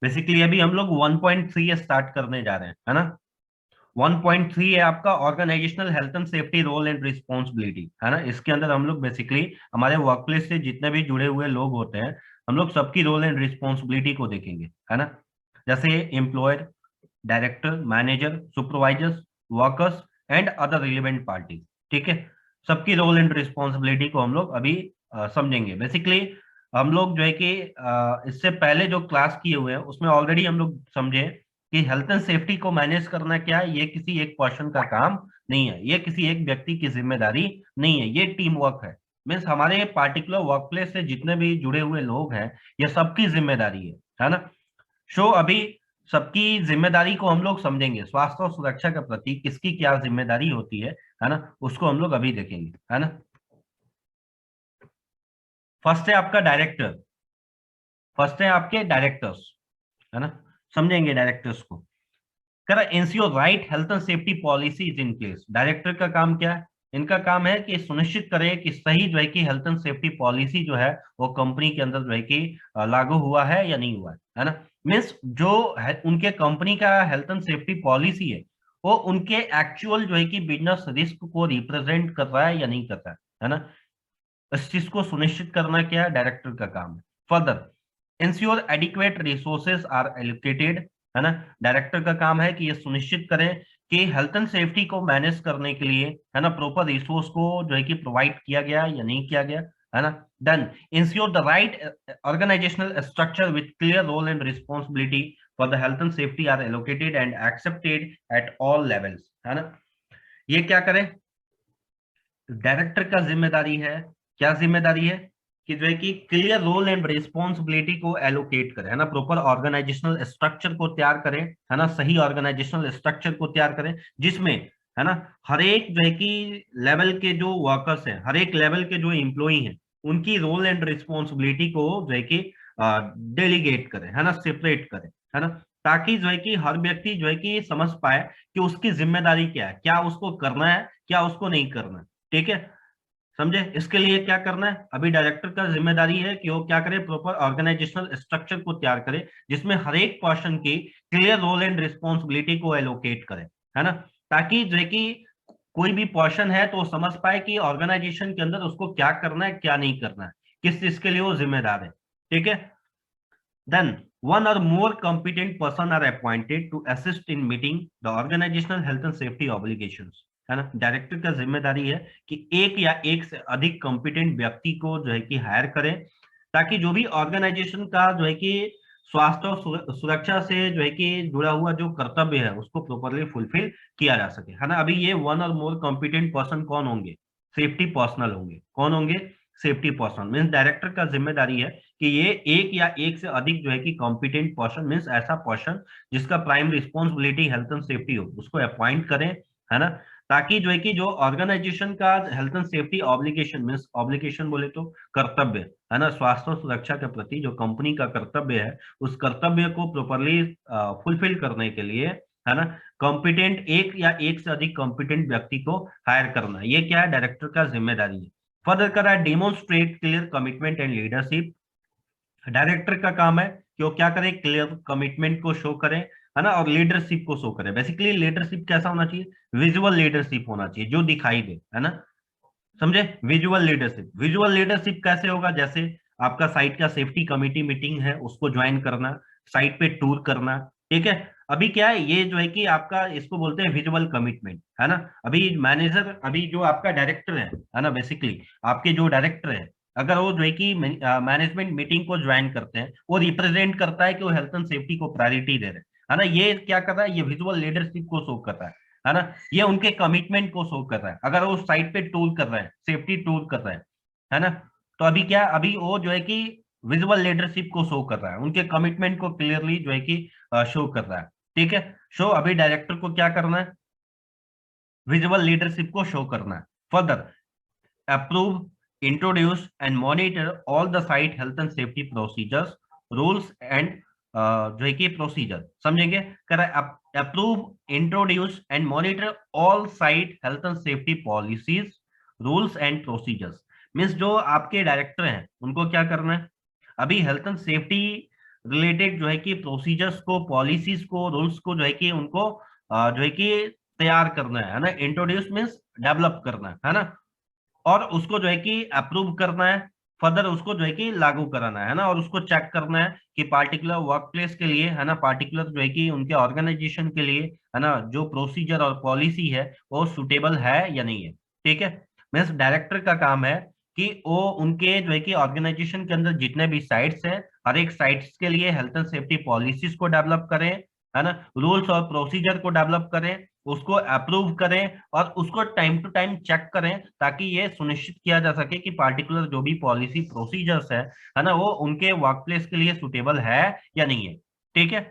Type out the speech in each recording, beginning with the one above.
Basically अभी हम लोग 1.3 स्टार्ट करने जा रहे हैं, है ना। 1.3 है आपका organisational health and safety role and responsibility, है ना। इसके अंदर हम लोग बेसिकली हमारे वर्कप्लेस से जितने भी जुड़े हुए लोग होते हैं, हम लोग सबकी रोल एंड रिस्पॉन्सिबिलिटी को देखेंगे, है ना। जैसे employer, director, manager, supervisors, workers and other relevant party. ठीक है, सबकी रोल एंड रिस्पॉन्सिबिलिटी को हम लोग अभी समझेंगे। बेसिकली हम लोग जो है कि इससे पहले जो क्लास किए हुए हैं उसमें ऑलरेडी हम लोग समझे कि हेल्थ एंड सेफ्टी को मैनेज करना क्या है, ये किसी एक पर्सन का काम नहीं है, ये किसी एक व्यक्ति की जिम्मेदारी नहीं है, ये टीम वर्क है। मीन्स हमारे पार्टिकुलर वर्क प्लेस से जितने भी जुड़े हुए लोग हैं, ये सबकी जिम्मेदारी है ना। शो अभी सबकी जिम्मेदारी को हम लोग समझेंगे, स्वास्थ्य और सुरक्षा के प्रति किसकी क्या जिम्मेदारी होती है ना, उसको हम लोग अभी देखेंगे, है ना। फर्स्ट है आपका डायरेक्टर, फर्स्ट है आपके डायरेक्टर्स, है ना। समझेंगे डायरेक्टर्स को। कह रहा ensure right health and safety policy is in place. Director का काम क्या है? इनका काम है कि सुनिश्चित करें कि सही जो है कि हेल्थ एंड सेफ्टी पॉलिसी जो है वो कंपनी के अंदर जो है कि लागू हुआ है या नहीं हुआ है ना। मीन्स जो है उनके कंपनी का हेल्थ एंड सेफ्टी पॉलिसी है, वो उनके एक्चुअल जो है कि बिजनेस रिस्क को रिप्रेजेंट कर रहा है या नहीं कर रहा है ना। इस चीज को सुनिश्चित करना क्या है, डायरेक्टर का काम है। Further ensure adequate resources are allocated, है ना। डायरेक्टर का काम है कि ये सुनिश्चित करें कि हेल्थ एंड सेफ्टी को मैनेज करने के लिए, है ना, प्रॉपर रिसोर्स को जो है कि प्रोवाइड किया गया या नहीं किया गया, है ना। Then ensure the right organisational structure with clear role and responsibility for the health and safety are allocated and accepted at all levels, है ना। ये क्या करें? डायरेक्टर का जिम्मेदारी है, क्या जिम्मेदारी है कि जो है कि क्लियर रोल एंड रिस्पॉन्सिबिलिटी को एलोकेट करे, है ना, प्रॉपर ऑर्गेनाइजेशनल स्ट्रक्चर को तैयार करें, है ना, सही ऑर्गेनाइजेशनल स्ट्रक्चर को तैयार करें जिसमें, है ना, हर एक जो है कि लेवल के जो वर्कर्स हैं, हर एक लेवल के जो एम्प्लॉई हैं, उनकी रोल एंड रिस्पॉन्सिबिलिटी को जो है कि डेलीगेट करें, है ना, सेपरेट करें, है ना, ताकि जो है कि हर व्यक्ति जो है कि समझ पाए कि उसकी जिम्मेदारी क्या है, क्या उसको करना है, क्या उसको नहीं करना है। ठीक है, समझे। इसके लिए क्या करना है? अभी डायरेक्टर का जिम्मेदारी है कि वो क्या करे, प्रॉपर ऑर्गेनाइजेशनल स्ट्रक्चर को तैयार करे जिसमें हर एक पर्सन की क्लियर रोल एंड रिस्पॉन्सिबिलिटी को एलोकेट करे, है ना, ताकि जो है कि कोई भी पर्सन है तो वो समझ पाए कि ऑर्गेनाइजेशन के अंदर उसको क्या करना है, क्या नहीं करना है, किस चीज के लिए वो जिम्मेदार है। ठीक है, then one or more competent person are appointed to assist in meeting the organizational health and safety obligations, है ना। डायरेक्टर का जिम्मेदारी है कि एक या एक से अधिक कॉम्पिटेंट व्यक्ति को जो है कि हायर करें, ताकि जो भी ऑर्गेनाइजेशन का जो है कि स्वास्थ्य और सुरक्षा से जो है कि जुड़ा हुआ जो कर्तव्य है उसको प्रॉपरली फुलफिल किया जा सके, है ना। अभी ये वन और मोर कॉम्पिटेंट पर्सन कौन होंगे? सेफ्टी पर्सनल होंगे। कौन होंगे? Safety person. मीन्स डायरेक्टर का जिम्मेदारी है कि ये एक या एक से अधिक जो है कि कॉम्पिटेंट पर्सन, मीन्स ऐसा पर्सन जिसका prime responsibility health and safety हो, उसको अपॉइंट करें, है ना, ताकि जो है कि जो ऑर्गेनाइजेशन का health and safety obligation, means obligation बोले तो कर्तव्य, है ना, स्वास्थ्य और सुरक्षा के प्रति जो कंपनी का कर्तव्य है, उस कर्तव्य को प्रॉपरली फुलफिल करने के लिए, है ना, कॉम्पिटेंट एक या एक से अधिक कॉम्पिटेंट व्यक्ति को हायर करना, ये क्या है, डायरेक्टर का जिम्मेदारी है। फर्दर करा demonstrate clear commitment and leadership. Director का काम है कि वो क्या करे, क्लियर कमिटमेंट को शो करें, है ना, और लीडरशिप को शो करें। बेसिकली लीडरशिप कैसा होना चाहिए? विजुअल लीडरशिप होना चाहिए, जो दिखाई दे, है ना। समझे? Visual leadership. विजुअल लीडरशिप कैसे होगा? जैसे आपका साइट का सेफ्टी कमेटी मीटिंग है, उसको ज्वाइन करना, साइट पे टूर करना। ठीक है, अभी क्या है, ये जो है कि आपका इसको बोलते हैं विजुअल कमिटमेंट, है ना। अभी मैनेजर, अभी जो आपका डायरेक्टर है ना, बेसिकली आपके जो डायरेक्टर है, अगर वो जो है कि मैनेजमेंट मीटिंग को ज्वाइन करते हैं, वो रिप्रेजेंट करता है कि वो हेल्थ एंड सेफ्टी को प्रायोरिटी दे रहे हैं, है ना। ये क्या कर रहा है? ये विजुअल लीडरशिप को शो कर रहा है ना। ये उनके कमिटमेंट को शो कर रहा है। अगर वो साइट पे टूर कर रहे हैं, सेफ्टी टूर कर रहे हैं, है ना, तो अभी क्या, अभी वो जो है कि विजुअल लीडरशिप को शो कर रहा है, उनके कमिटमेंट को क्लियरली जो है कि शो कर रहा है। ठीक है, शो अभी डायरेक्टर को क्या करना है? विजुअल लीडरशिप को शो करना है। Further approve, introduce and monitor all the site health and safety procedures, rules and जो है कि प्रोसीजर। समझेंगे? कर approve, introduce and monitor all site health and safety policies, rules and procedures. Means जो आपके डायरेक्टर हैं उनको क्या करना है? अभी हेल्थ एंड सेफ्टी रिलेटेड जो है कि प्रोसीजर्स को, पॉलिसीज को, रूल्स को जो है कि उनको जो है कि तैयार करना है ना। इंट्रोड्यूस मीन्स डेवलप करना है ना, और उसको जो है कि अप्रूव करना है, फर्दर उसको जो है कि लागू कराना है ना, और उसको चेक करना है कि पार्टिकुलर वर्क प्लेस के लिए है ना, पार्टिकुलर जो है कि उनके ऑर्गेनाइजेशन के लिए है ना, जो प्रोसीजर और पॉलिसी है वो सुटेबल है या नहीं है। ठीक है, मीन्स डायरेक्टर का काम है कि वो उनके जो है कि ऑर्गेनाइजेशन के अंदर जितने भी साइट्स हैं, हर एक साइट्स के लिए हेल्थ एंड सेफ्टी पॉलिसीज को डेवलप करें, है ना, रूल्स और प्रोसीजर को डेवलप करें, उसको अप्रूव करें और उसको टाइम टू टाइम चेक करें, ताकि ये सुनिश्चित किया जा सके कि पार्टिकुलर जो भी पॉलिसी प्रोसीजर्स है ना, वो उनके वर्क प्लेस के लिए सुटेबल है या नहीं है। ठीक है,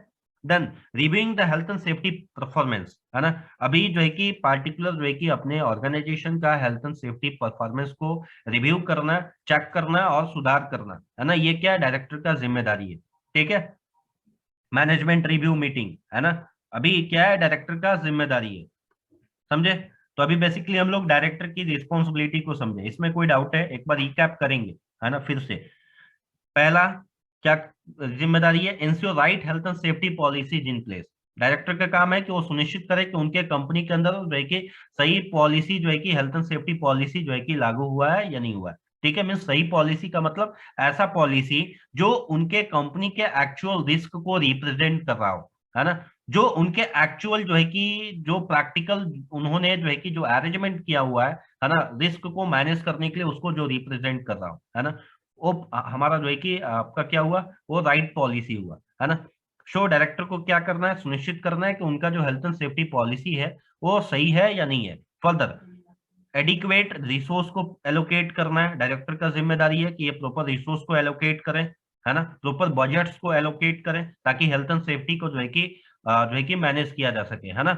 then reviewing the health and safety performance, है ना। अभी जो है कि पार्टिकुलर जो है कि अपने ऑर्गेनाइजेशन का हेल्थ एंड सेफ्टी परफॉर्मेंस को रिव्यू करना, चेक करना और सुधार करना, है ना, ये क्या डायरेक्टर का जिम्मेदारी है। ठीक है, मैनेजमेंट रिव्यू मीटिंग, है ना, अभी क्या है, डायरेक्टर का जिम्मेदारी है। समझे? तो अभी बेसिकली हम लोग डायरेक्टर की रिस्पॉन्सिबिलिटी को समझे, इसमें कोई डाउट है? एक बार रिकैप करेंगे, है ना, फिर से। पहला क्या जिम्मेदारी है? Ensure right health and safety policies in place. Director का काम है कि वो सुनिश्चित करे कि उनके कंपनी के अंदर जो है कि सही पॉलिसी जो है कि हेल्थ एंड सेफ्टी पॉलिसी जो है कि लागू हुआ है या नहीं हुआ है। ठीक है, मीन सही पॉलिसी का मतलब ऐसा पॉलिसी जो उनके कंपनी के एक्चुअल रिस्क को रिप्रेजेंट कर रहा हो, है ना, जो उनके एक्चुअल जो है कि जो प्रैक्टिकल उन्होंने जो है कि जो अरेंजमेंट किया हुआ है ना, रिस्क को मैनेज करने के लिए उसको जो रिप्रेजेंट कर रहा हो, है ना, वो हमारा जो है कि आपका क्या हुआ, वो राइट पॉलिसी हुआ, है ना। शो डायरेक्टर को क्या करना है? सुनिश्चित करना है कि उनका जो हेल्थ एंड सेफ्टी पॉलिसी है वो सही है या नहीं है। फर्दर एडिक्वेट रिसोर्स को एलोकेट करना है, डायरेक्टर का जिम्मेदारी है कि ये प्रॉपर रिसोर्स को एलोकेट करें, है ना, प्रॉपर बजट्स को एलोकेट करें, ताकि हेल्थ एंड सेफ्टी को जो है कि मैनेज किया जा सके, है ना,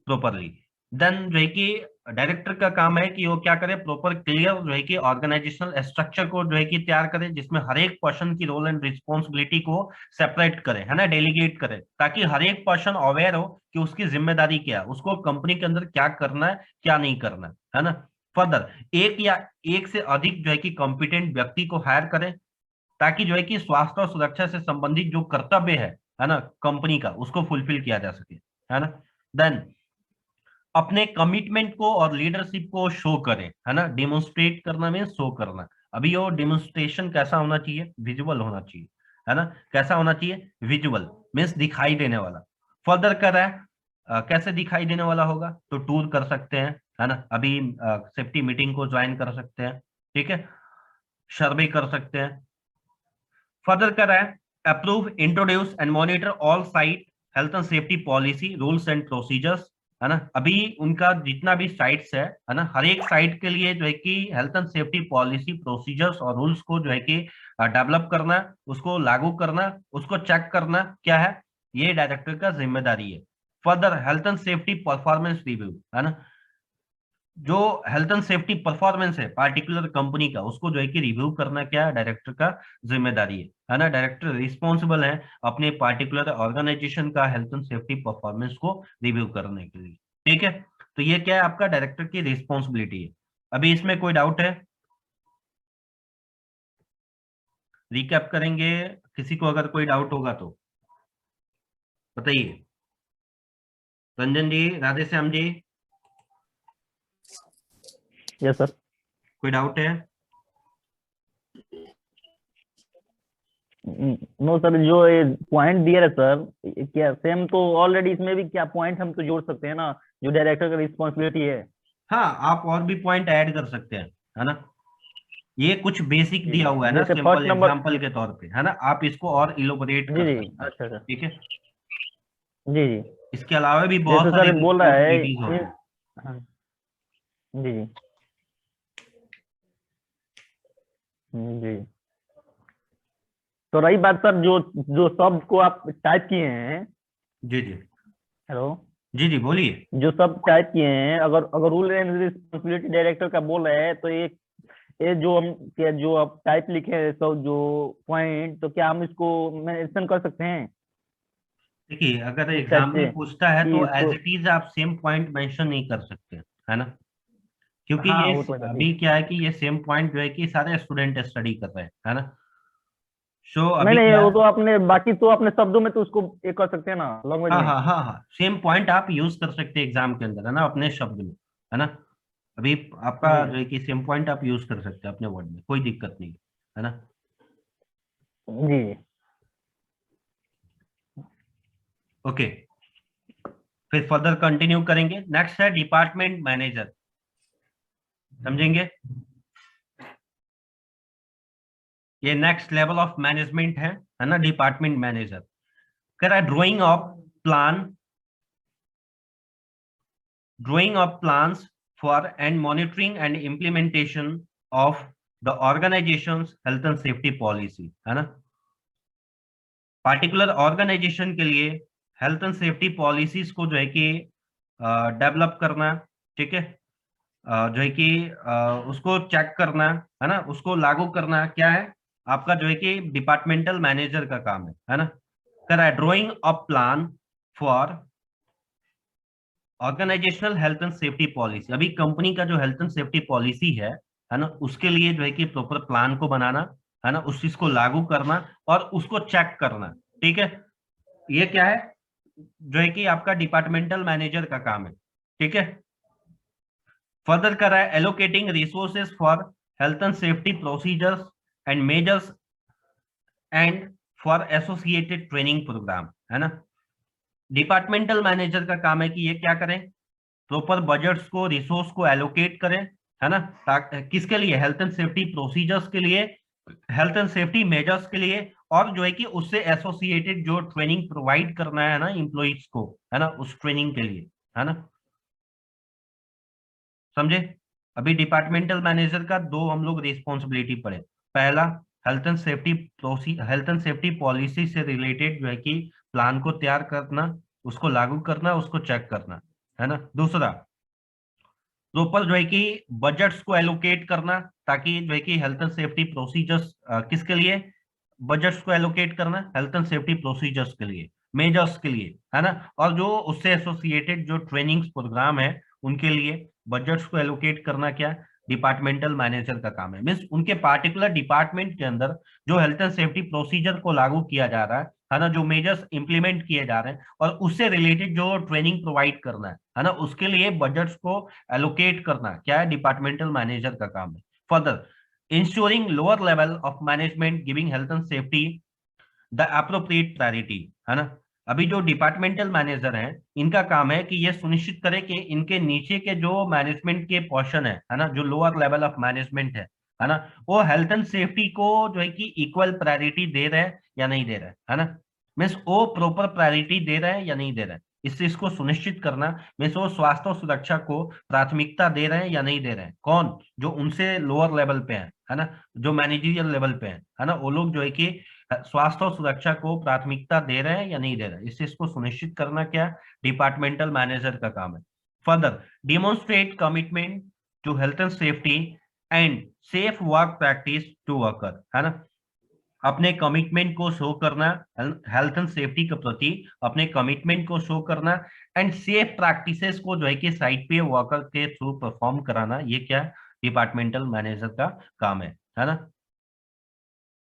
प्रॉपरली। देन जो है कि डायरेक्टर का काम है कि वो क्या करे, प्रॉपर क्लियर जो है कि ऑर्गेनाइजेशनल स्ट्रक्चर को जो है कि तैयार करे, जिसमें हर एक पर्सन की रोल एंड रिस्पॉन्सिबिलिटी को सेपरेट करे, है ना, डेलीगेट करे, ताकि हर एक पर्सन अवेयर हो कि उसकी जिम्मेदारी क्या है, उसको कंपनी के अंदर क्या करना है, क्या नहीं करना है ना। फर्दर एक या एक से अधिक जो है कि कॉम्पिटेंट व्यक्ति को हायर करें, ताकि जो है कि स्वास्थ्य और सुरक्षा से संबंधित जो कर्तव्य है ना, कंपनी का, उसको फुलफिल किया जा सके, है ना। देन अपने कमिटमेंट को और लीडरशिप को शो करें, है ना, डिमोन्स्ट्रेट करना में शो करना। अभी वो डिमोन्स्ट्रेशन कैसा होना चाहिए? विजुअल होना चाहिए, है ना। कैसा होना चाहिए? विजुअल मीन्स दिखाई देने वाला। फर्दर कर रहा है कैसे दिखाई देने वाला होगा? तो टूर कर सकते हैं, है ना, अभी सेफ्टी मीटिंग को ज्वाइन कर सकते हैं, ठीक है, सर्वे कर सकते हैं। फर्दर कर रहा है approve, introduce and monitor all site health and safety policy rules and procedures, है ना। अभी उनका जितना भी साइट्स है ना, हर एक साइट के लिए जो है कि health and safety policy procedures और रूल्स को जो है कि डेवलप करना, उसको लागू करना, उसको चेक करना क्या है, ये डायरेक्टर का जिम्मेदारी है। Further health and safety performance review, है ना, जो हेल्थ एंड सेफ्टी परफॉर्मेंस है पार्टिकुलर कंपनी का, उसको जो है कि रिव्यू करना क्या है, डायरेक्टर का जिम्मेदारी है ना। डायरेक्टर रिस्पॉन्सिबल है अपने पार्टिकुलर ऑर्गेनाइजेशन का हेल्थ एंड सेफ्टी परफॉर्मेंस को रिव्यू करने के लिए। ठीक है, तो ये क्या है, आपका डायरेक्टर की रिस्पॉन्सिबिलिटी है। अभी इसमें कोई डाउट है? रिकैप करेंगे, किसी को अगर कोई डाउट होगा तो बताइए। रंजन जी, राधे श्याम जी, यस सर। कोई डाउट है? नो सर, जो ये पॉइंट दिया है सर, क्या सेम तो ऑलरेडी इसमें भी क्या पॉइंट हम तो जोड़ सकते हैं ना, जो डायरेक्टर का रिस्पॉन्सिबिलिटी है। हाँ, आप और भी पॉइंट ऐड कर सकते हैं, है ना। ये कुछ बेसिक जी दिया हुआ है ना, जैसे फर्स्ट सिंपल नंबर। एग्जांपल के तौर पे, है ना, आप इसको और इलोबरेट जी कर जी। सकते हैं। अच्छा अच्छा। ठीक है, जी जी। इसके अलावा भी बहुत जैसे सारी सर बोल रहा है रिस्पॉन्सिबिलिटीज होती हैं। हाँ, जी जी। जी। तो रही बात सर, जो जो शब्द को आप टाइप किए हैं। जी जी। हेलो। जी जी, बोलिए। जो सब टाइप किए हैं, अगर अगर रूल एंड रिस्पॉन्सिबिलिटी डायरेक्टर का बोल रहे हैं, तो ये जो हम क्या जो आप टाइप लिखे हैं सब जो पॉइंट, तो क्या हम इसको मेंशन कर सकते हैं देखिए, अगर इस एग्जाम टाइप में से पूछता है कि तो इसको। एज इट इज आप सेम पॉइंट मेंशन नहीं कर सकते, है ना, क्योंकि हाँ ये वो तो है सर जी। अभी क्या है कि ये सेम पॉइंट जो है कि सारे स्टूडेंट स्टडी कर रहे हैं, है ना। सो नहीं अभी नहीं, क्या वो है, तो आपने बाकी तो अपने शब्दों में तो उसको ये कर सकते हैं ना, लैंग्वेज हाँ में। हाँ हाँ हाँ, सेम पॉइंट आप यूज कर सकते हैं एग्जाम के अंदर, है ना, अपने शब्द में, है ना। अभी आपका जी जो है कि सेम पॉइंट आप यूज कर सकते हैं अपने वर्ड में, कोई दिक्कत नहीं है ना। जी। ओके, फिर फर्दर कंटिन्यू करेंगे। नेक्स्ट है डिपार्टमेंट मैनेजर, समझेंगे। ये नेक्स्ट लेवल ऑफ मैनेजमेंट है ना, डिपार्टमेंट मैनेजर। कह रहा है drying of plans for and monitoring and implementation of the organisations health and safety policy, है ना। पार्टिकुलर ऑर्गेनाइजेशन के लिए हेल्थ एंड सेफ्टी पॉलिसीज को जो है कि डेवलप करना, ठीक है, जो है कि उसको चेक करना, है ना, उसको लागू करना, क्या है आपका जो है कि डिपार्टमेंटल मैनेजर का काम है ना। कर रहा है drawing a plan for organisational health and safety policy. अभी कंपनी का जो हेल्थ एंड सेफ्टी पॉलिसी है ना, उसके लिए जो है कि प्रॉपर प्लान को बनाना, है ना, उस चीज को लागू करना और उसको चेक करना, ठीक है। ये क्या है, जो है कि आपका डिपार्टमेंटल मैनेजर का काम है, ठीक है। फर्दर कर रहा है allocating resources for health and safety procedures and measures and for associated training programme, है ना। डिपार्टमेंटल मैनेजर का काम है कि ये क्या करें, प्रॉपर बजट्स को, रिसोर्स को एलोकेट करें, है ना, किसके लिए, हेल्थ एंड सेफ्टी प्रोसीजर्स के लिए, हेल्थ एंड सेफ्टी मेजर्स के लिए, और जो है कि उससे एसोसिएटेड जो ट्रेनिंग प्रोवाइड करना है ना इम्प्लॉइज को, है ना, उस ट्रेनिंग के लिए, है ना, समझे। अभी डिपार्टमेंटल मैनेजर का दो हम लोग रिस्पॉन्सिबिलिटी पड़े। पहला, हेल्थ एंड सेफ्टी पॉलिसी से रिलेटेड जो है कि प्लान को तैयार करना, उसको लागू करना, उसको चेक करना, है ना। दूसरा, प्रॉपर जो है कि बजट्स को एलोकेट करना, ताकि जो है कि हेल्थ एंड सेफ्टी प्रोसीजर्स, किसके लिए बजट्स को एलोकेट करना, हेल्थ एंड सेफ्टी प्रोसीजर्स के लिए, मेजर्स के लिए, है ना, और जो उससे एसोसिएटेड जो ट्रेनिंग्स प्रोग्राम है उनके लिए बजट्स को एलोकेट करना, क्या डिपार्टमेंटल मैनेजर का काम है। मीन्स उनके पार्टिकुलर डिपार्टमेंट के अंदर जो हेल्थ एंड सेफ्टी प्रोसीजर को लागू किया जा रहा है ना, जो मेजर्स इंप्लीमेंट किए जा रहे हैं और उससे रिलेटेड जो ट्रेनिंग प्रोवाइड करना है ना, उसके लिए बजट्स को एलोकेट करना क्या है, डिपार्टमेंटल मैनेजर का काम है। Further, ensuring lower level of management giving health and safety the appropriate priority, है ना। अभी जो डिपार्टमेंटल मैनेजर हैं, इनका काम है कि ये सुनिश्चित करें कि इनके नीचे के जो मैनेजमेंट के पोर्शन है ना, जो लोअर लेवल ऑफ मैनेजमेंट है ना, वो हेल्थ एंड सेफ्टी को जो है कि इक्वल प्रायोरिटी दे रहे हैं या नहीं दे रहे हैं, है ना। मीन्स वो प्रॉपर प्रायोरिटी दे रहे हैं या नहीं दे रहे हैं, इस चीज को सुनिश्चित करना। मीन्स वो स्वास्थ्य और सुरक्षा को प्राथमिकता दे रहे हैं या नहीं दे रहे हैं, कौन, जो उनसे लोअर लेवल पे है ना, जो मैनेजरियल लेवल पे है ना, वो लोग जो है कि स्वास्थ्य और सुरक्षा को प्राथमिकता दे रहे हैं या नहीं दे रहे हैं, इस चीज को सुनिश्चित करना क्या डिपार्टमेंटल मैनेजर का काम है। Further, demonstrate commitment to health and safety and safe work practice to worker, है ना। अपने कमिटमेंट को शो करना, हेल्थ एंड सेफ्टी के प्रति अपने कमिटमेंट को शो करना, एंड सेफ प्रैक्टिसेस को जो है कि साइट पे वर्कर के थ्रू परफॉर्म कराना, ये क्या डिपार्टमेंटल मैनेजर का काम है ना,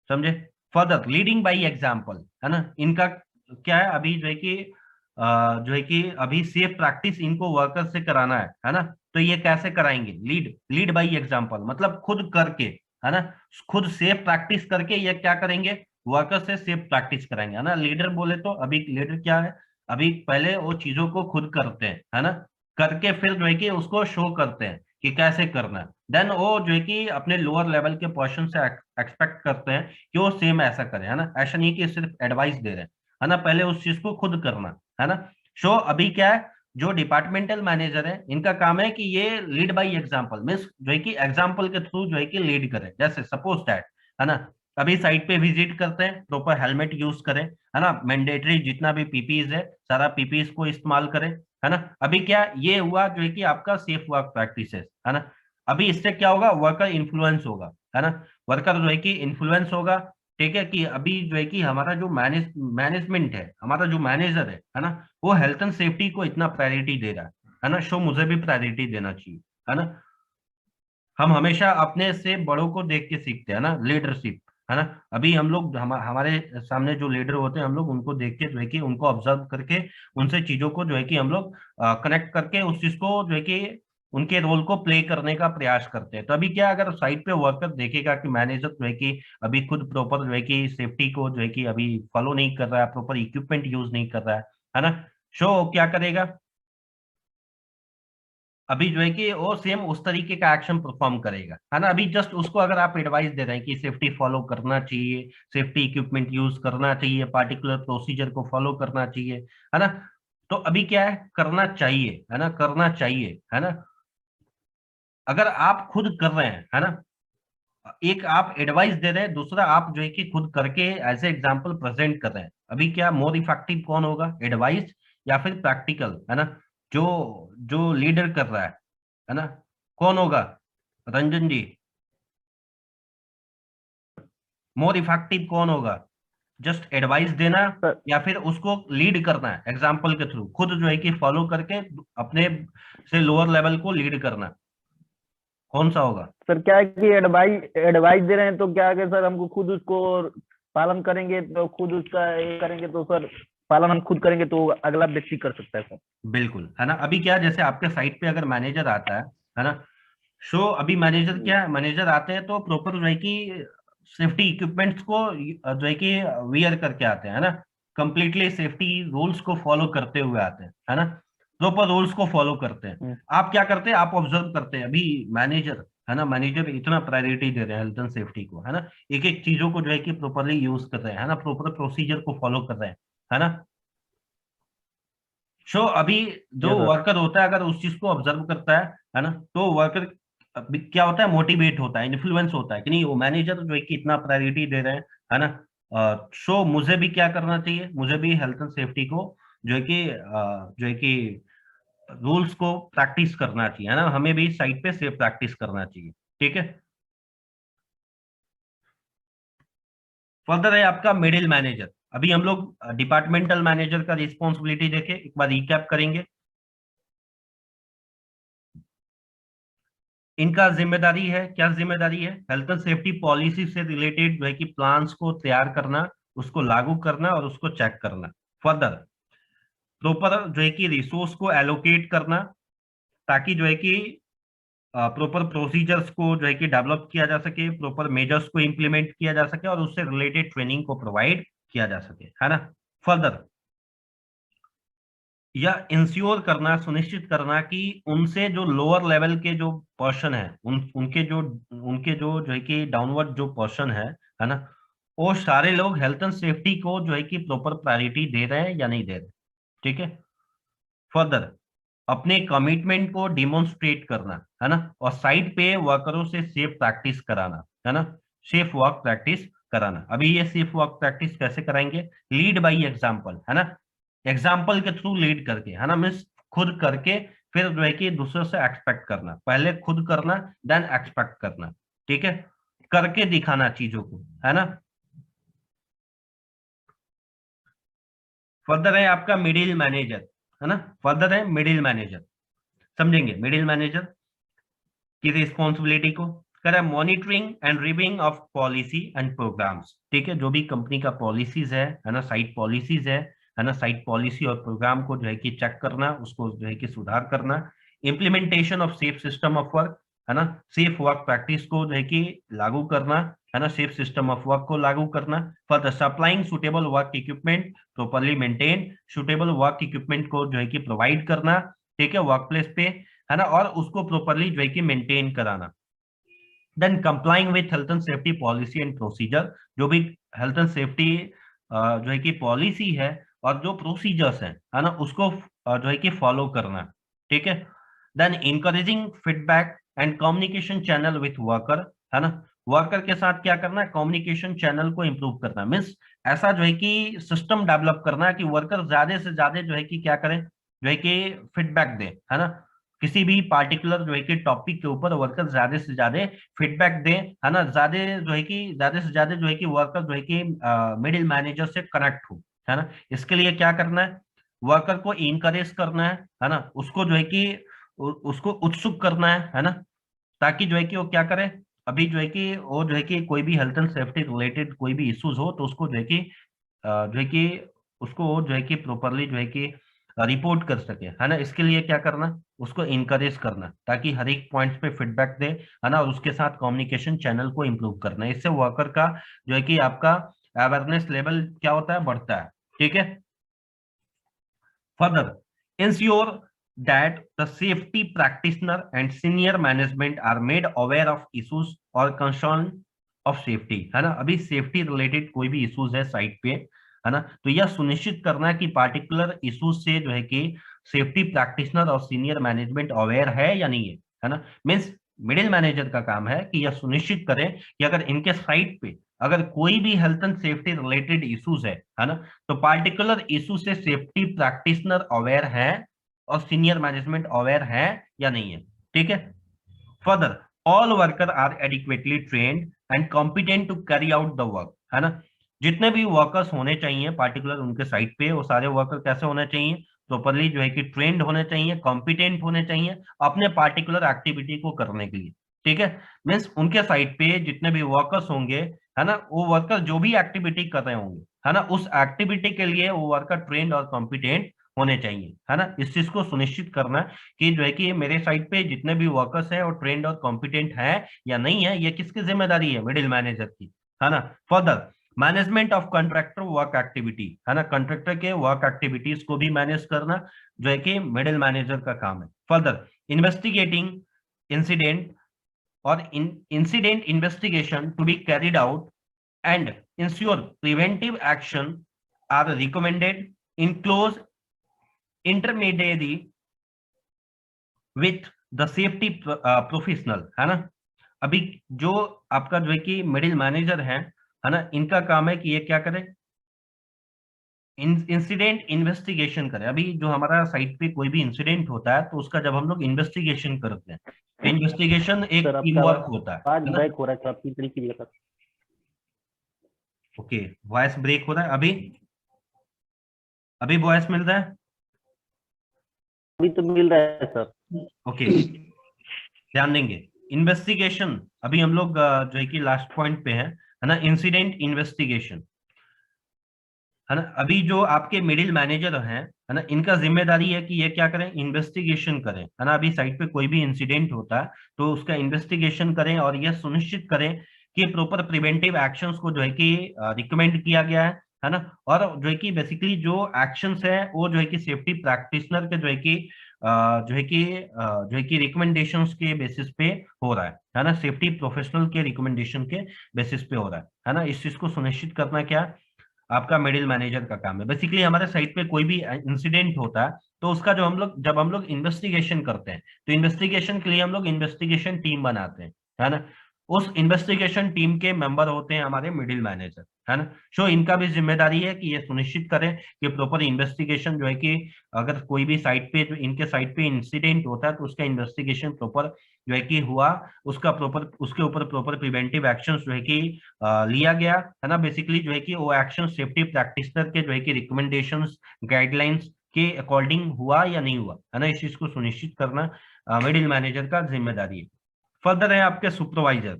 समझे। फर्दर, लीडिंग बाई एग्जाम्पल, है ना, इनका क्या है, अभी जो है कि जो है कि अभी सेफ प्रैक्टिस इनको वर्कर से कराना है ना। तो ये कैसे कराएंगे, लीड लीड बाई एग्जाम्पल, मतलब खुद करके, है ना, खुद सेफ प्रैक्टिस करके ये क्या करेंगे, वर्कर से सेफ प्रैक्टिस कराएंगे, है ना। लीडर बोले तो अभी लीडर क्या है, अभी पहले वो चीजों को खुद करते हैं, है ना, करके फिर जो है कि उसको शो करते हैं कि कैसे करना है। देन वो जो है कि अपने लोअर लेवल के पर्सन से एक्सपेक्ट करते हैं कि वो सेम ऐसा करे, है ना, ऐसा नहीं कि सिर्फ एडवाइस दे रहे हैं, है ना, पहले उस चीज को खुद करना, है ना। सो अभी क्या है, जो डिपार्टमेंटल मैनेजर है इनका काम है कि ये लीड बाई एग्जाम्पल, मीन्स जो है कि एग्जाम्पल के थ्रू जो है कि लीड करें। जैसे सपोज दैट, है ना, अभी साइट पे विजिट करते हैं, प्रॉपर हेलमेट यूज करें, है ना, मैंडेटरी जितना भी पीपीज है सारा पीपीज को इस्तेमाल करें, है ना। अभी क्या ये हुआ जो है कि आपका सेफ वर्क प्रैक्टिस है ना। अभी इससे क्या होगा, वर्कर इन्फ्लुएंस होगा, है ना, वर्कर जो है कि इन्फ्लुएंस होगा, ठीक है, कि अभी जो है कि हमारा जो मैनेजमेंट है, हमारा जो मैनेजर है ना, वो हेल्थ एंड सेफ्टी को इतना प्रायोरिटी दे रहा है ना, सो मुझे भी प्रायोरिटी देना चाहिए, है ना। हम हमेशा अपने से बड़ों को देख के सीखते हैं ना, लीडरशिप, है ना। अभी हम लोग हमारे सामने जो लीडर होते हैं, हम लोग उनको देख के जो है कि उनको ऑब्जर्व करके उनसे चीजों को जो है कि हम लोग कनेक्ट करके उस चीज को जो है कि उनके रोल को प्ले करने का प्रयास करते हैं। तो अभी क्या, अगर साइट पे वर्कर देखेगा कि मैनेजर जो है कि अभी खुद प्रॉपर जो है कि सेफ्टी को जो है कि अभी फॉलो नहीं कर रहा है, प्रॉपर इक्विपमेंट यूज नहीं कर रहा है ना, शो क्या करेगा, अभी जो है कि वो सेम उस तरीके का एक्शन परफॉर्म करेगा, है ना। अभी जस्ट उसको अगर आप एडवाइस दे रहे हैं कि सेफ्टी फॉलो करना चाहिए, सेफ्टी इक्विपमेंट यूज करना चाहिए, पार्टिकुलर प्रोसीजर को फॉलो करना चाहिए, है ना, तो अभी क्या है, करना चाहिए, है ना, करना चाहिए, है ना। अगर आप खुद कर रहे हैं, है ना, एक आप एडवाइस दे रहे हैं, दूसरा आप जो है कि खुद करके एज ए एग्जांपल प्रेजेंट कर रहे हैं, अभी क्या मोर इफेक्टिव कौन होगा, एडवाइस या फिर प्रैक्टिकल, है ना। जो जो लीडर कर रहा है ना, कौन होगा, रंजन जी, मोर इफेक्टिव कौन होगा, जस्ट एडवाइस देना सर या फिर उसको लीड करना है एग्जाम्पल के थ्रू, खुद जो है कि फॉलो करके अपने से लोअर लेवल को लीड करना, कौन सा होगा। सर क्या है कि एडवाइस एडवाइस दे रहे हैं, तो क्या है कि सर हमको खुद उसको पालन करेंगे, तो खुद उसका ये करेंगे, तो सर पालन हम खुद करेंगे तो अगला व्यक्ति कर सकता है सर। बिल्कुल, है ना। अभी क्या, जैसे आपके साइट पे अगर मैनेजर आता है ना, सो अभी मैनेजर जी क्या है, मैनेजर आते हैं तो प्रॉपर जो है कि सेफ्टी इक्विपमेंट्स को जो है कि वियर करके आते हैं, है ना, कंप्लीटली सेफ्टी रूल्स को फॉलो करते हुए आते हैं, है ना, प्रॉपर रूल्स को फॉलो करते हैं। हम्म, आप क्या करते हैं, आप ऑब्जर्व करते हैं, अभी मैनेजर, है ना, मैनेजर इतना प्रायोरिटी दे रहे हैं हेल्थ एंड सेफ्टी को, है ना, एक एक चीजों को जो है कि प्रॉपरली यूज कर रहे हैं, है ना, प्रॉपर प्रोसीजर को फॉलो कर रहे हैं, है ना। सो अभी जो यस सर। वर्कर होता है, अगर उस चीज को ऑब्जर्व करता है ना, तो वर्कर अभी क्या होता है, मोटिवेट होता है, इन्फ्लुएंस होता है कि नहीं, वो मैनेजर जो है कि इतना प्रायोरिटी दे रहे हैं, है ना, सो मुझे भी क्या करना चाहिए, मुझे भी हेल्थ एंड सेफ्टी को जो है कि जो है कि रूल्स को प्रैक्टिस करना चाहिए, है ना, हमें भी साइट पे सेफ प्रैक्टिस करना चाहिए, ठीक है। फर्दर है आपका मिडिल मैनेजर। अभी हम लोग डिपार्टमेंटल मैनेजर का रिस्पॉन्सिबिलिटी देखे, एक बार रिकैप करेंगे। इनका जिम्मेदारी है, क्या जिम्मेदारी है, हेल्थ एंड सेफ्टी पॉलिसी से रिलेटेड जो है कि प्लान्स को तैयार करना, उसको लागू करना और उसको चेक करना। फर्दर प्रॉपर जो है कि रिसोर्स को एलोकेट करना, ताकि जो है कि प्रॉपर प्रोसीजर्स को जो है कि डेवलप किया जा सके, प्रॉपर मेजर्स को इम्प्लीमेंट किया जा सके और उससे रिलेटेड ट्रेनिंग को प्रोवाइड किया जा सके, है ना। फर्दर या इंश्योर करना, सुनिश्चित करना कि उनसे जो लोअर लेवल के जो पर्सन है, उनके जो जो है कि डाउनवर्ड जो पर्सन है ना, वो सारे लोग हेल्थ एंड सेफ्टी को जो है कि प्रॉपर प्रायोरिटी दे रहे हैं या नहीं दे रहे, ठीक है। फर्दर अपने कमिटमेंट को डिमोन्स्ट्रेट करना, है ना, और साइट पे वर्करों से सेफ प्रैक्टिस कराना, है ना, सेफ वर्क प्रैक्टिस कराना। अभी ये सेफ वर्क प्रैक्टिस कैसे कराएंगे, लीड बाई एग्जाम्पल, है ना, एग्जाम्पल के थ्रू लीड करके, है ना, मीन्स खुद करके फिर जो है कि दूसरों से एक्सपेक्ट करना, पहले खुद करना देन एक्सपेक्ट करना, ठीक है, करके दिखाना चीजों को, है ना। फर्दर है आपका मिडिल मैनेजर, है ना, फर्दर है मिडिल मैनेजर, समझेंगे मिडिल मैनेजर की रिस्पॉन्सिबिलिटी को, करें monitoring and reviewing of policy and programmes, ठीक है, जो भी कंपनी का पॉलिसीज है ना, साइट पॉलिसीज है ना, साइट पॉलिसी और प्रोग्राम को जो है कि चेक करना, उसको जो है कि सुधार करना, implementation of safe system of work, है ना, सेफ वर्क प्रैक्टिस को जो है कि लागू करना, है ना, सेफ सिस्टम ऑफ वर्क को लागू करना, for the supplying suitable work equipment properly maintain, suitable work equipment को जो है कि प्रोवाइड करना, ठीक है, वर्क प्लेस पे, है ना, और उसको प्रॉपरली जो है कि मेंटेन कराना। Then complying with health and safety policy and procedure, जो भी हेल्थ एंड सेफ्टी जो है कि पॉलिसी है और जो प्रोसीजर्स है ना, उसको जो है कि फॉलो करना, ठीक है। Then encouraging feedback and communication channel with worker, है ना, वर्कर के साथ क्या करना है, कम्युनिकेशन चैनल को इंप्रूव करना, मीन्स ऐसा जो है कि सिस्टम डेवलप करना है कि वर्कर ज्यादा से ज्यादा जो है कि क्या करें, जो है कि फीडबैक दे, है ना, किसी भी पार्टिकुलर जो है कि टॉपिक के ऊपर वर्कर ज्यादा से ज्यादा फीडबैक दे, है ना, ज्यादा जो है कि ज्यादा से ज्यादा जो है कि वर्कर जो है कि मिडिल मैनेजर से कनेक्ट हो, है ना। इसके लिए क्या करना है, वर्कर को इनकरेज करना है ना, उसको जो है कि उसको उत्सुक करना है ना, ताकि जो है कि वो क्या करे, अभी जो है कि वो जो है कि कोई भी हेल्थ एंड सेफ्टी रिलेटेड कोई भी इश्यूज हो तो उसको जो है कि जो है कि उसको वो जो है कि प्रॉपरली जो है कि रिपोर्ट कर सके, है ना। इसके लिए क्या करना, उसको इनकरेज करना ताकि हर एक पॉइंट्स पे फीडबैक दे, है ना, और उसके साथ कम्युनिकेशन चैनल को इम्प्रूव करना। इससे वर्कर का जो है कि आपका अवेयरनेस लेवल क्या होता है, बढ़ता है। ठीक है। Further, ensure that the safety practitioner and senior management are made aware of issues or concern of safety, है ना। अभी सेफ्टी रिलेटेड कोई भी इश्यूज है साइट पे, है ना, तो यह सुनिश्चित करना कि पार्टिकुलर इश्यूज से जो है कि सेफ्टी प्रैक्टिशनर और सीनियर मैनेजमेंट अवेयर है या नहीं है ना। मीन्स मिडिल मैनेजर का काम है कि यह सुनिश्चित करें कि अगर इनके साइट पे अगर कोई भी health and safety related issues है ना, तो पार्टिकुलर इशू से सेफ्टी प्रैक्टिशनर अवेयर है और सीनियर मैनेजमेंट अवेयर है या नहीं है। ठीक है। Further, all worker are adequately trained and competent to carry out the work, है ना। जितने भी वर्कर्स होने चाहिए पार्टिकुलर उनके साइट पे, वो सारे वर्कर कैसे होने चाहिए, प्रॉपरली जो है कि ट्रेंड होने चाहिए, कॉम्पिटेंट होने चाहिए अपने पार्टिकुलर एक्टिविटी को करने के लिए। ठीक है। मीन्स उनके साइट पे जितने भी वर्कर्स होंगे, है ना, वो वर्कर जो भी एक्टिविटी कर रहे होंगे, है ना, उस एक्टिविटी के लिए वो वर्कर ट्रेंड और कॉम्पिटेंट होने चाहिए, है ना। इस चीज को सुनिश्चित करना कि जो है कि मेरे साइट पे जितने भी वर्कर्स हैं वो ट्रेंड और कॉम्पिटेंट है या नहीं है, ये किसकी जिम्मेदारी है, मिडिल मैनेजर की, है ना। Further, management of contractor work activity, है ना, कॉन्ट्रैक्टर के वर्क एक्टिविटीज को भी मैनेज करना जो है कि मिडिल मैनेजर का काम है। Further, investigating incident or incident investigation to be carried out and ensure preventive action are recommended in close intermediary with the safety professional, है ना। अभी जो आपका जो है कि मिडिल मैनेजर है ना, इनका काम है कि ये क्या करे, इंसिडेंट इन्वेस्टिगेशन करें। अभी जो हमारा साइट पे कोई भी इंसिडेंट होता है तो उसका जब हम लोग इन्वेस्टिगेशन करते हैं तो इन्वेस्टिगेशन एक सर टीम आपका वर्क होता आवाज है ना। ब्रेक हो रहा है, तो आपकी तरीके से सर। ओके, वॉइस ब्रेक हो रहा है अभी, अभी वॉइस मिल रहा है। अभी तो मिल रहा है सर। ओके, ध्यान देंगे। इन्वेस्टिगेशन अभी हम लोग जो है कि लास्ट पॉइंट पे है ना, इंसिडेंट इन्वेस्टिगेशन, है ना। अभी जो आपके मिडिल मैनेजर है ना, इनका जिम्मेदारी है कि ये क्या करें, इन्वेस्टिगेशन करें, है ना। अभी साइट पे कोई भी इंसिडेंट होता है तो उसका इन्वेस्टिगेशन करें और यह सुनिश्चित करें कि प्रॉपर प्रिवेंटिव एक्शंस को जो है कि रिकमेंड किया गया है ना। और जो है कि बेसिकली जो एक्शंस है वो जो है कि सेफ्टी प्रैक्टिशनर के जो है कि जो है कि रिकमेंडेशंस के बेसिस पे हो रहा है ना, सेफ्टी प्रोफेशनल के रिकमेंडेशन के बेसिस पे हो रहा है ना। इस चीज को सुनिश्चित करना क्या आपका मिडिल मैनेजर का काम है। बेसिकली हमारे साइट पे कोई भी इंसिडेंट होता है तो उसका जो हम लोग जब हम लोग इन्वेस्टिगेशन करते हैं तो इन्वेस्टिगेशन के लिए हम लोग इन्वेस्टिगेशन टीम बनाते हैं, है ना। उस इन्वेस्टिगेशन टीम के मेंबर होते हैं हमारे मिडिल मैनेजर, है ना। सो इनका भी जिम्मेदारी है कि ये सुनिश्चित करें कि प्रॉपर इन्वेस्टिगेशन जो है कि अगर कोई भी साइट पे जो इनके साइट पे इंसिडेंट होता है तो उसका इन्वेस्टिगेशन प्रॉपर जो है कि हुआ, उसका प्रॉपर उसके ऊपर प्रॉपर प्रिवेंटिव एक्शन जो है कि लिया गया, है ना। बेसिकली जो है कि वो एक्शन सेफ्टी प्रैक्टिशनर के जो है कि रिकमेंडेशंस गाइडलाइंस के अकॉर्डिंग हुआ या नहीं हुआ, है ना। इस चीज को सुनिश्चित करना मिडिल मैनेजर का जिम्मेदारी है। फर्दर है आपके सुपरवाइजर,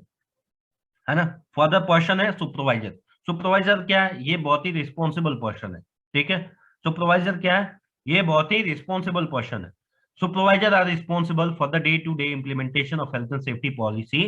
है ना। फर्दर पर्सन है सुपरवाइजर। सुपरवाइजर क्या है, ये बहुत ही रिस्पॉन्सिबल पर्सन है। ठीक है। सुपरवाइजर क्या है, ये बहुत ही रिस्पॉन्सिबल पर्सन है। Supervisor are responsible for the day to day implementation of health and safety policy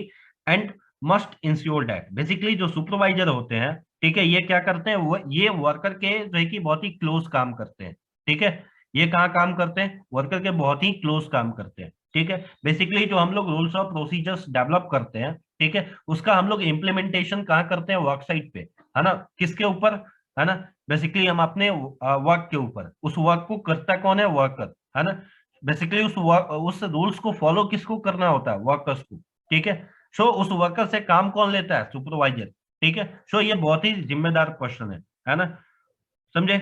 and must ensure that. Basically जो सुपरवाइजर होते हैं, ठीक है, ये क्या करते हैं, वो ये वर्कर के जो है कि बहुत ही क्लोज काम करते हैं। ठीक है। ये कहाँ काम करते हैं, वर्कर के बहुत ही क्लोज काम करते हैं। ठीक है। बेसिकली जो हम लोग रूल्स और प्रोसीजर्स डेवलप करते हैं, ठीक है, उसका हम लोग इम्प्लीमेंटेशन कहाँ करते हैं, वर्क साइट पे, है ना। किसके ऊपर, है ना, बेसिकली हम अपने वर्क के ऊपर। उस वर्क को करता कौन है, वर्कर, है ना। बेसिकली उस रूल्स को फॉलो किसको करना होता है, वर्कर्स को। ठीक है। सो उस वर्कर से काम कौन लेता है, सुपरवाइजर। ठीक है। सो ये बहुत ही जिम्मेदार पर्सन है ना, समझे।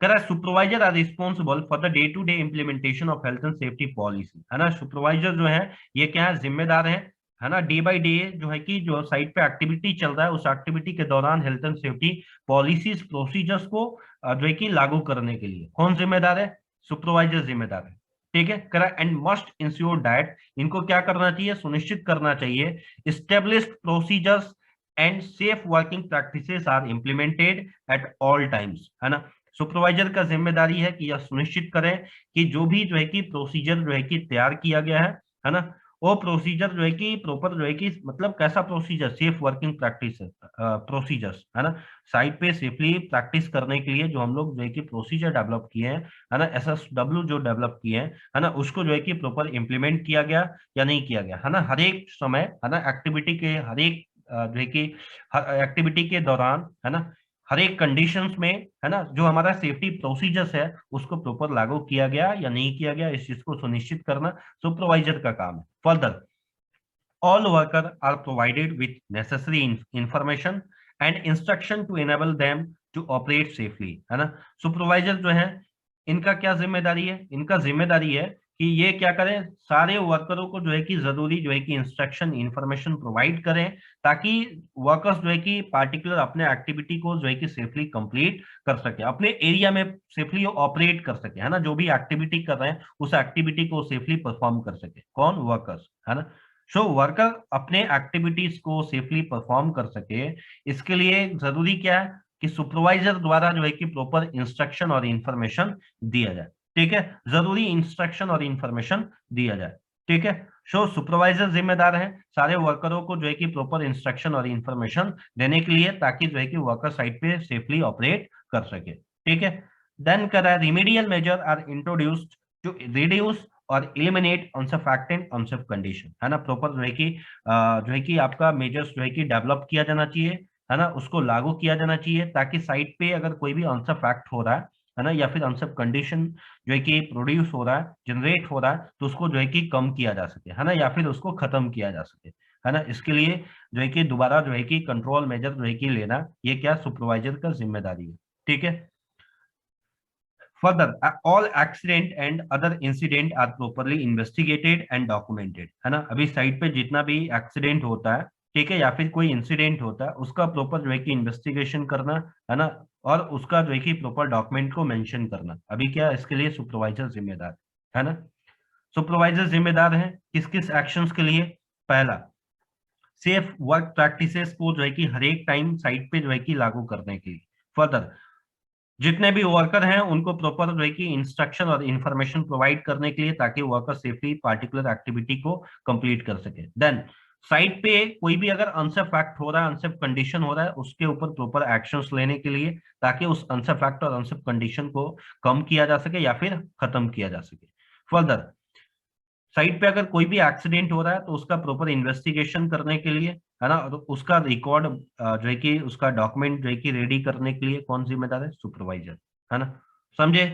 कह रहा है supervisor are responsible for the day to day implementation of health and safety policy, है ना। सुपरवाइजर जो है ये क्या है, जिम्मेदार है ना, डे बाय डे जो है कि जो साइट पे एक्टिविटी चल रहा है उस एक्टिविटी के दौरान health and safety policies procedures को जो है कि लागू करने के लिए कौन जिम्मेदार है, सुपरवाइजर जिम्मेदार है। ठीक है, correct. And must ensure that, इनको क्या करना चाहिए, सुनिश्चित करना चाहिए, established procedures and safe working practices are implemented at all times, है ना। सुपरवाइजर का जिम्मेदारी है कि यह सुनिश्चित करें कि जो भी जो है कि प्रोसीजर जो है कि तैयार किया गया है ना, वो प्रोसीजर जो है कि प्रॉपर जो है कि मतलब कैसा procedure, safe working practice procedures, है ना। साइट पे सेफली प्रैक्टिस करने के लिए जो हम लोग जो है कि प्रोसीजर डेवलप किए हैं, है ना, SSW जो डेवलप किए हैं, है ना, उसको जो है कि प्रॉपर इम्प्लीमेंट किया गया या नहीं किया गया, है ना। हर एक समय, है ना, एक्टिविटी के हर एक जो है कि एक्टिविटी के दौरान, है ना, हर एक कंडीशंस में, है ना, जो हमारा सेफ्टी प्रोसीजर्स है उसको प्रॉपर लागू किया गया या नहीं किया गया, इस चीज को सुनिश्चित करना सुपरवाइजर का काम है। Further, all workers are provided with necessary information and instruction to enable them to operate safely, है ना। सुपरवाइजर जो है, इनका क्या जिम्मेदारी है, इनका जिम्मेदारी है कि ये क्या करें, सारे वर्करों को जो है कि जरूरी जो है कि इंस्ट्रक्शन इंफॉर्मेशन प्रोवाइड करें, ताकि वर्कर्स जो है कि पार्टिकुलर अपने एक्टिविटी को जो है कि सेफली कंप्लीट कर सके, अपने एरिया में सेफली ऑपरेट कर सके, है ना, जो भी एक्टिविटी कर रहे हैं उस एक्टिविटी को सेफली परफॉर्म कर सके, कौन, वर्कर्स, है ना। सो वर्कर अपने एक्टिविटीज को सेफली परफॉर्म कर सके, इसके लिए जरूरी क्या है कि सुपरवाइजर द्वारा जो है कि प्रॉपर इंस्ट्रक्शन और इंफॉर्मेशन दिया जाए, ठीक है, जरूरी इंस्ट्रक्शन और इंफॉर्मेशन दिया जाए, ठीक है। सो सुपरवाइजर जिम्मेदार है सारे वर्करों को जो है कि प्रॉपर इंस्ट्रक्शन और इंफॉर्मेशन देने के लिए, ताकि जो है कि वर्कर साइट पे सेफली ऑपरेट कर सके, ठीक है। देन करा remedial measure are introduced to reduce और इलिमिनेट अनसर्फैक्टेंट अनसेफ कंडीशन, है ना। प्रॉपर जो है कि आपका मेजर्स जो है कि डेवलप किया जाना चाहिए, है ना, उसको लागू किया जाना चाहिए, ताकि साइट पे अगर कोई भी अनसेफ एक्ट हो रहा है ना, या फिर अनसेफ कंडीशन जो है कि प्रोड्यूस हो रहा है, जनरेट हो रहा है, तो उसको जो है कि कम किया जा सके, है ना, या फिर उसको खत्म किया जा सके, है ना। इसके लिए जो है कि दोबारा जो है कि कंट्रोल मेजर जो है कि लेना, ये क्या सुपरवाइजर का जिम्मेदारी है, ठीक है। Further, all accident and other incident are properly investigated and documented, है ना। अभी साइट पे जितना भी एक्सीडेंट होता है, ठीक है, या फिर कोई इंसिडेंट होता है, उसका प्रॉपर जो है कि इन्वेस्टिगेशन करना, है ना, और उसका जो है कि प्रॉपर डॉक्यूमेंट को मेंशन करना, अभी क्या इसके लिए सुपरवाइजर जिम्मेदार है ना। सुपरवाइजर जिम्मेदार है किस किस एक्शंस के लिए, पहला, सेफ वर्क प्रैक्टिसेस को जो है कि हर एक टाइम साइट पे जो है कि लागू करने के लिए। फर्दर, जितने भी वर्कर हैं उनको प्रॉपर जो है कि इंस्ट्रक्शन और इंफॉर्मेशन प्रोवाइड करने के लिए, ताकि वर्कर सेफली पार्टिकुलर एक्टिविटी को कंप्लीट कर सके। देन साइट पे कोई भी अगर अनसेफ एक्ट हो रहा है, अनसेफ कंडीशन हो रहा है, उसके ऊपर प्रॉपर एक्शंस लेने के लिए, ताकि उस अनसेफ एक्ट और अनसेफ कंडीशन को कम किया जा सके या फिर खत्म किया जा सके। फर्दर, साइट पे अगर कोई भी एक्सीडेंट हो रहा है तो उसका प्रॉपर इन्वेस्टिगेशन करने के लिए, है ना, और उसका रिकॉर्ड जो है कि उसका डॉक्यूमेंट जो है कि रेडी करने के लिए कौन जिम्मेदार है, सुपरवाइजर, है ना। समझे।